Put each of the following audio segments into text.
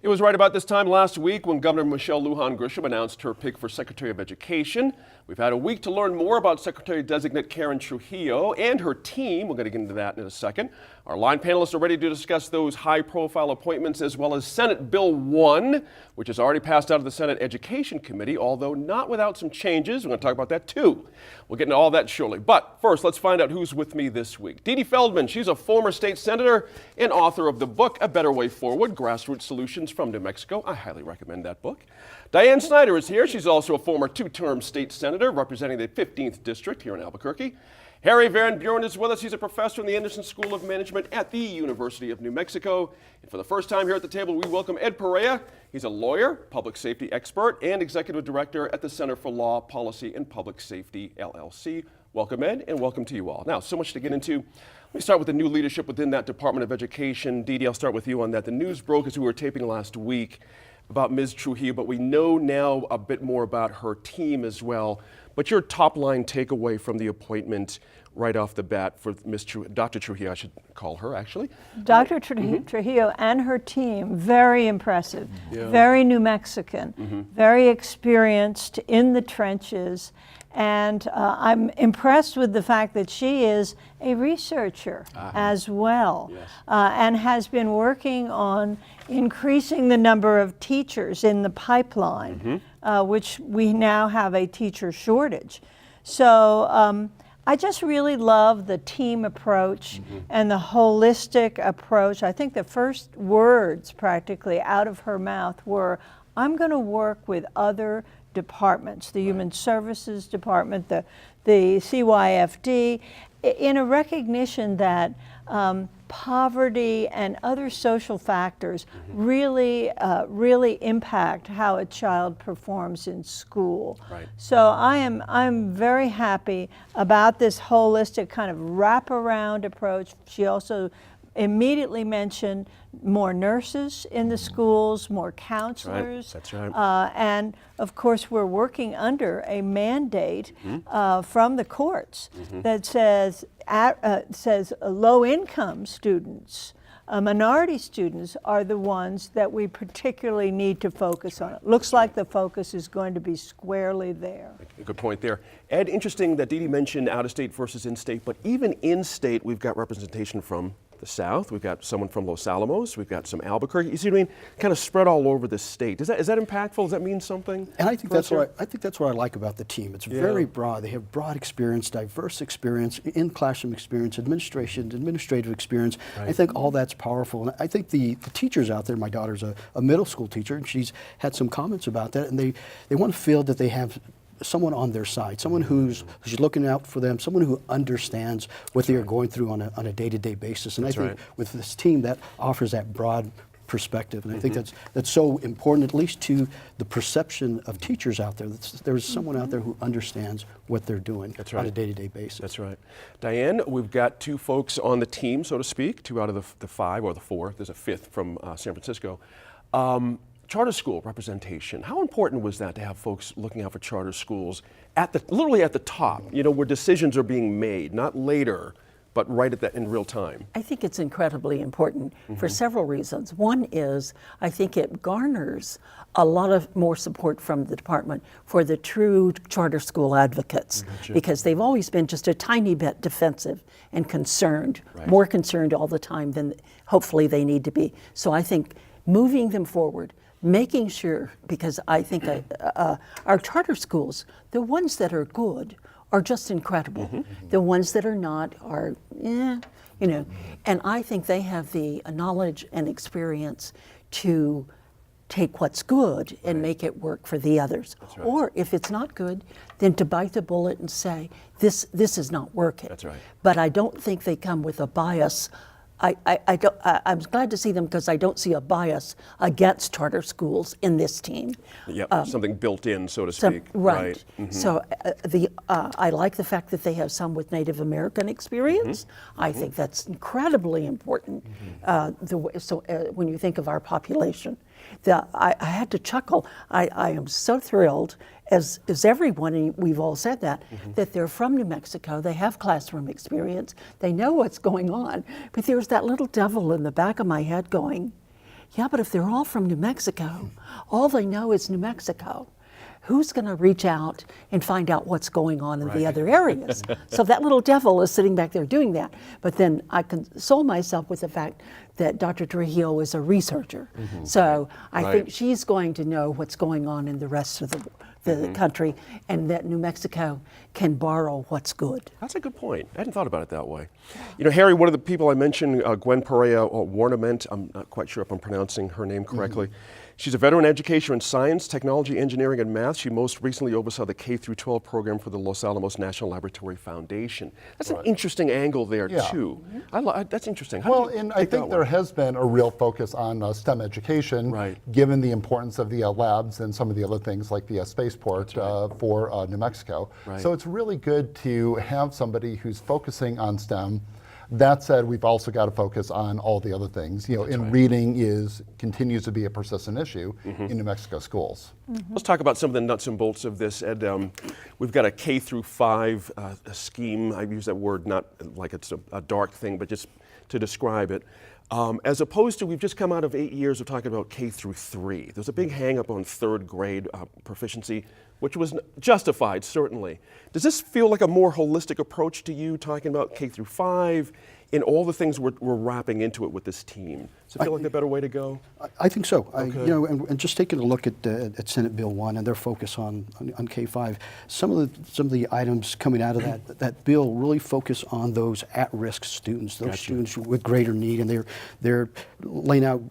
It was right about this time last week when Governor Michelle Lujan Grisham announced her pick for Secretary of Education. We've had a week to learn more about Secretary-designate Karen Trujillo and her team. We're going to get into that in a second. Our line panelists are ready to discuss those high-profile appointments as well as Senate Bill 1, which has already passed out of the Senate Education Committee, although not without some changes. We're going to talk about that too. We'll get into all that shortly. But first, let's find out who's with me this week. Dee Dee Feldman, she's a former state senator and author of the book, A Better Way Forward, Grassroots Solutions from New Mexico. I highly recommend that book. Diane Snyder is here. She's also a former two-term state senator representing the 15th District here in Albuquerque. Harry Van Buren is with us. He's a professor in the Anderson School of Management at the University of New Mexico. And for the first time here at the table, we welcome Ed Perea. He's a lawyer, public safety expert, and executive director at the Center for Law, Policy, and Public Safety, LLC. Welcome, Ed, and welcome to you all. Now, so much to get into. Let me start with the new leadership within that Department of Education. Dee Dee, I'll start with you on that. The news broke as we were taping last week about Ms. Trujillo, but we know now a bit more about her team as well. But your top line takeaway from the appointment right off the bat for Dr. Trujillo, I should call her actually. Dr. Trujillo and her team, very impressive, very New Mexican, very experienced in the trenches. And I'm impressed with the fact that she is a researcher as well, and has been working on increasing the number of teachers in the pipeline, which we now have a teacher shortage. So I just really love the team approach and the holistic approach. I think the first words practically out of her mouth were, I'm going to work with other departments, the Human Services Department, the CYFD, in a recognition that poverty and other social factors really impact how a child performs in school. So I'm very happy about this holistic kind of wraparound approach. She also immediately mentioned more nurses in the schools, more counselors. That's right. And of course, we're working under a mandate from the courts that says low-income students, minority students are the ones that we particularly need to focus on. It looks like the focus is going to be squarely there. Good point there. Ed, interesting that Dee Dee mentioned out-of-state versus in-state, but even in-state, we've got representation from the South. We've got someone from Los Alamos. We've got some Albuquerque. You see what I mean? Kind of spread all over the state. Is that impactful? Does that mean something? And I think that's what I like about the team. It's very broad. They have broad experience, diverse experience, in-classroom experience, administrative experience. I think all that's powerful. And I think the teachers out there, my daughter's a middle school teacher, and she's had some comments about that, and they want to feel that they have someone on their side, someone who's looking out for them, someone who understands what they are going through on a day-to-day basis. And I think with this team, that offers that broad perspective. And I think that's so important, at least to the perception of teachers out there. There's someone out there who understands what they're doing on a day-to-day basis. That's right. Diane, we've got two folks on the team, so to speak, two out of the five, or the four. There's a fifth from San Francisco. Charter school representation. How important was that to have folks looking out for charter schools literally at the top, where decisions are being made, not later, but right in real time? I think it's incredibly important for several reasons. One is, I think it garners a lot of more support from the department for the true charter school advocates, because they've always been just a tiny bit defensive and concerned, more concerned all the time than hopefully they need to be. So I think moving them forward, making sure, because I think our charter schools, the ones that are good are just incredible. The ones that are not are, and I think they have the knowledge and experience to take what's good and make it work for the others. Or if it's not good, then to bite the bullet and say, this is not working. But I don't think they come with a bias. I'm glad to see them because I don't see a bias against charter schools in this team. Something built in, so to speak. So I like the fact that they have some with Native American experience. I think that's incredibly important. When you think of our population, I had to chuckle. I am so thrilled, as everyone, and we've all said that they're from New Mexico, they have classroom experience, they know what's going on. But there's that little devil in the back of my head going, yeah, but if they're all from New Mexico, all they know is New Mexico. Who's going to reach out and find out what's going on in the other areas? So that little devil is sitting back there doing that. But then I console myself with the fact that Dr. Trujillo is a researcher. So I think she's going to know what's going on in the rest of the country, and that New Mexico can borrow what's good. That's a good point. I hadn't thought about it that way. You know, Harry, one of the people I mentioned, Gwen Perea Warnament, I'm not quite sure if I'm pronouncing her name correctly. She's a veteran educator in science, technology, engineering, and math. She most recently oversaw the K-12 program for the Los Alamos National Laboratory Foundation. That's an interesting angle there, too. That's interesting. How Well, did you and take I that think there one? has been a real focus on STEM education, given the importance of the labs and some of the other things like the spaceport for New Mexico. So it's really good to have somebody who's focusing on STEM. That said, we've also got to focus on all the other things. You know, reading continues to be a persistent issue in New Mexico schools. Let's talk about some of the nuts and bolts of this, Ed. We've got a K-5 scheme. I use that word not like it's a dark thing, but just to describe it. As opposed to, we've just come out of 8 years of talking about K-3. There's a big hang up on third grade proficiency, which was justified, certainly. Does this feel like a more holistic approach to you, talking about K-5 and all the things we're wrapping into it with this team? Does it feel like the better way to go? I think so. You know, and just taking a look at Senate Bill 1 and their focus on K-5, some of the items coming out of that bill really focus on those at-risk students, those students with greater need, and they're laying out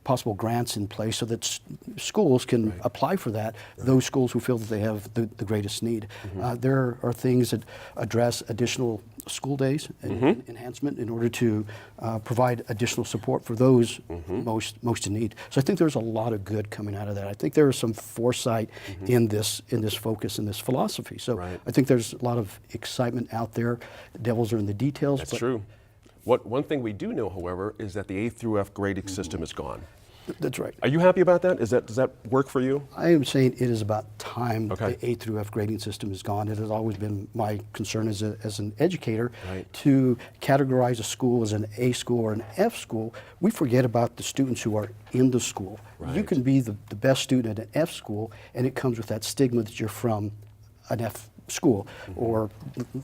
possible grants in place so that schools can apply for that. Those schools who feel that they have the greatest need. There are things that address additional school days and enhancement in order to provide additional support for those most in need. So I think there's a lot of good coming out of that. I think there is some foresight in this focus, in this philosophy. So I think there's a lot of excitement out there. The devils are in the details. That's true. One thing we do know, however, is that the A through F grading system is gone. That's right. Are you happy about that? Does that work for you? I am saying it is about time the A through F grading system is gone. It has always been my concern as an educator to categorize a school as an A school or an F school. We forget about the students who are in the school. You can be the best student at an F school, and it comes with that stigma that you're from an F school or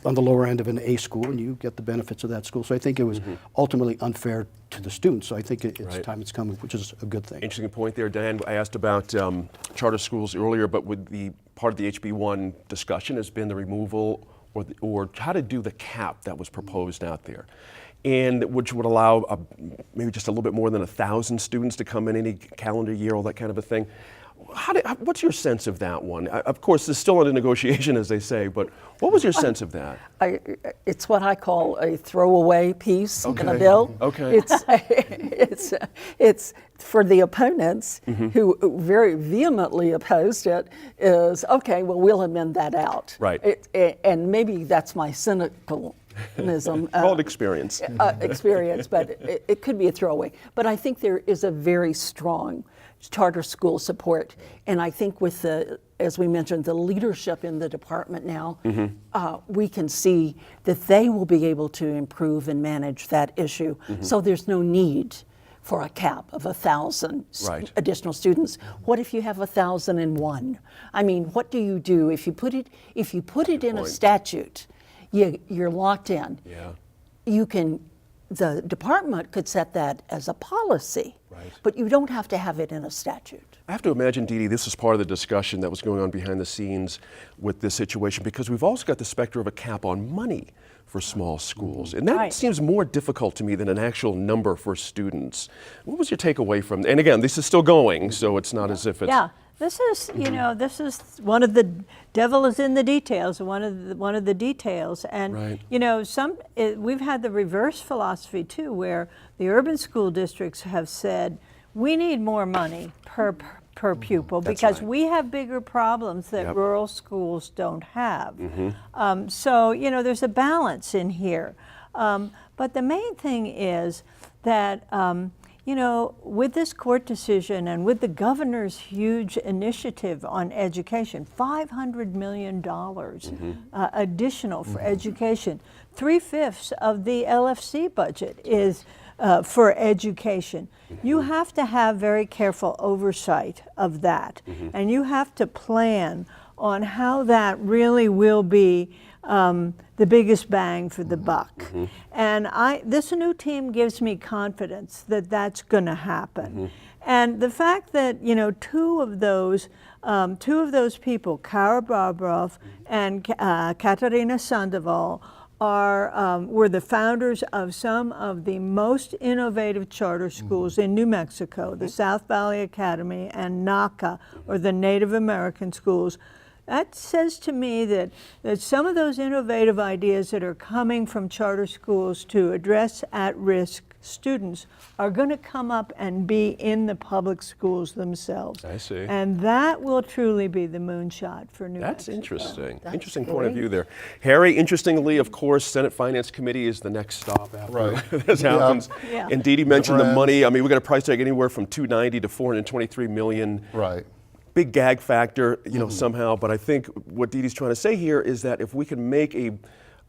on the lower end of an A school, and you get the benefits of that school. So I think it was ultimately unfair to the students. So I think it's time it's coming, which is a good thing. Interesting point there, Dan. I asked about charter schools earlier, but with the part of the HB1 discussion has been the removal or how to do the cap that was proposed out there, and which would allow maybe just a little bit more than 1,000 students to come in any calendar year, all that kind of a thing. What's your sense of that one? Of course, it's still under negotiation, as they say, but what was your sense of that? It's what I call a throwaway piece in a bill. It's for the opponents who very vehemently opposed it is, okay, well, we'll amend that out. And maybe that's my cynicalism. Called experience. Experience, but it could be a throwaway. But I think there is a very strong charter school support, and I think with as we mentioned, the leadership in the department now, we can see that they will be able to improve and manage that issue. So there's no need for a cap of 1,000 additional students. What if you have 1,001? I mean, what do you do if you put it in a statute? You're locked in. You can. The department could set that as a policy, but you don't have to have it in a statute. I have to imagine, Dee Dee, this is part of the discussion that was going on behind the scenes with this situation, because we've also got the specter of a cap on money for small schools. And that seems more difficult to me than an actual number for students. What was your takeaway from, and again, this is still going, so it's not as if it's... This is, you know, this is one of the devil is in the details. One of the details, and you know, we've had the reverse philosophy too, where the urban school districts have said we need more money per pupil because we have bigger problems that rural schools don't have. So you know, there's a balance in here, but the main thing is that. You know, with this court decision and with the governor's huge initiative on education, $500 million additional for education, 3/5 of the LFC budget is for education. You have to have very careful oversight of that, and you have to plan on how that really will be the biggest bang for the buck. And this new team gives me confidence that that's going to happen. And the fact that, you know, two of those people, Kara Barbroff and Katarina Sandoval, were the founders of some of the most innovative charter schools in New Mexico, the South Valley Academy and NACA, or the Native American schools. That says to me that some of those innovative ideas that are coming from charter schools to address at-risk students are going to come up and be in the public schools themselves. I see. And that will truly be the moonshot for New That's Mexico. interesting. That's Interesting point of great. view there. Harry, interestingly, of course, Senate Finance Committee is the next stop after Right. this happens. Yeah. And Dee Dee mentioned the Never money. I mean, we're going to price tag anywhere from $290 to $423 million. Right. Big gag factor, you know, somehow. But I think what Dee Dee's trying to say here is that if we can make a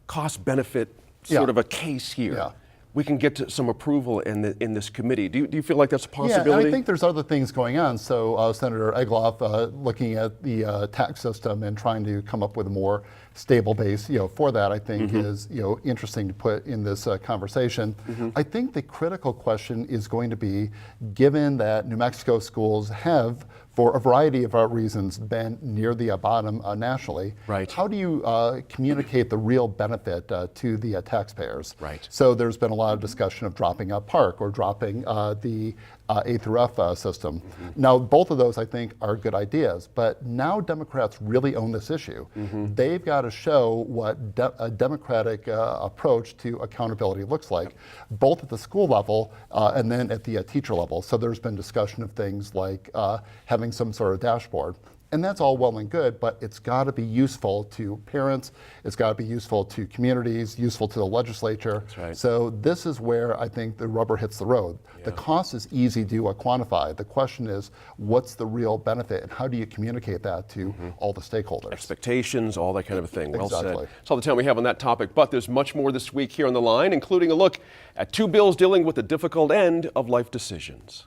cost-benefit sort Yeah. of a case here, Yeah. we can get to some approval in this committee. Do you feel like that's a Yeah, and possibility? I think there's other things going on. So Senator Egloff looking at the tax system and trying to come up with a more stable base, for that, I think is, interesting to put in this conversation. I think the critical question is going to be, given that New Mexico schools have, for a variety of reasons, been near the bottom nationally. Right. How do you communicate the real benefit to the taxpayers? Right. So there's been a lot of discussion of dropping a park or dropping the A through F system. Now, both of those, I think, are good ideas, but now Democrats really own this issue. They've got to show what a democratic approach to accountability looks like, both at the school level and then at the teacher level. So there's been discussion of things like having some sort of dashboard. And that's all well and good, but it's got to be useful to parents, it's got to be useful to communities, useful to the legislature. That's right. So this is where I think the rubber hits the road. The cost is easy to quantify. The question is, what's the real benefit, and how do you communicate that to all the stakeholders? Expectations, all that kind of a thing. Well said. Exactly. That's all the time we have on that topic, but there's much more this week here on The Line, including a look at two bills dealing with the difficult end of life decisions.